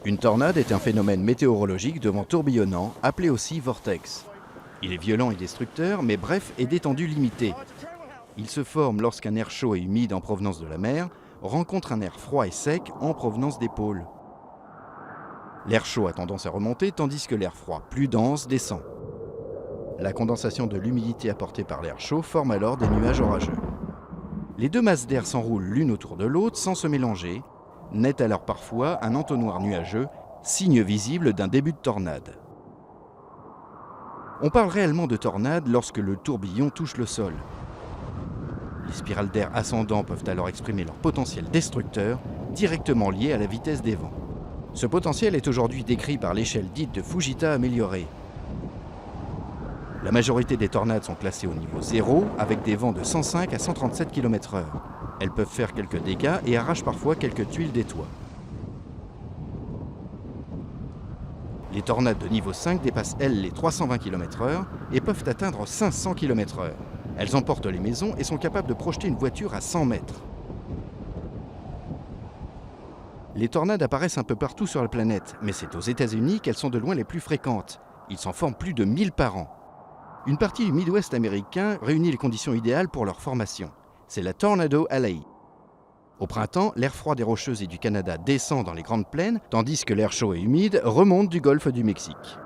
Une tornade est un phénomène météorologique de vent tourbillonnant, appelé aussi vortex. Il est violent et destructeur, mais bref et d'étendue limitée. Il se forme lorsqu'un air chaud et humide en provenance de la mer rencontre un air froid et sec en provenance des pôles. L'air chaud a tendance à remonter tandis que l'air froid, plus dense, descend. La condensation de l'humidité apportée par l'air chaud forme alors des nuages orageux. Les deux masses d'air s'enroulent l'une autour de l'autre sans se mélanger, naît alors parfois un entonnoir nuageux, signe visible d'un début de tornade. On parle réellement de tornade lorsque le tourbillon touche le sol. Les spirales d'air ascendants peuvent alors exprimer leur potentiel destructeur, directement lié à la vitesse des vents. Ce potentiel est aujourd'hui décrit par l'échelle dite de Fujita améliorée. La majorité des tornades sont classées au niveau 0, avec des vents de 105 à 137 km/h. Elles peuvent faire quelques dégâts et arrachent parfois quelques tuiles des toits. Les tornades de niveau 5 dépassent, elles, les 320 km/h et peuvent atteindre 500 km/h. Elles emportent les maisons et sont capables de projeter une voiture à 100 mètres. Les tornades apparaissent un peu partout sur la planète, mais c'est aux États-Unis qu'elles sont de loin les plus fréquentes. Il s'en forme plus de 1000 par an. Une partie du Midwest américain réunit les conditions idéales pour leur formation. C'est la Tornado Alley. Au printemps, l'air froid des Rocheuses et du Canada descend dans les grandes plaines, tandis que l'air chaud et humide remonte du golfe du Mexique.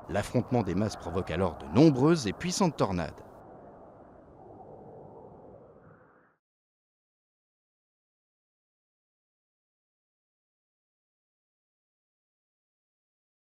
L'affrontement des masses provoque alors de nombreuses et puissantes tornades.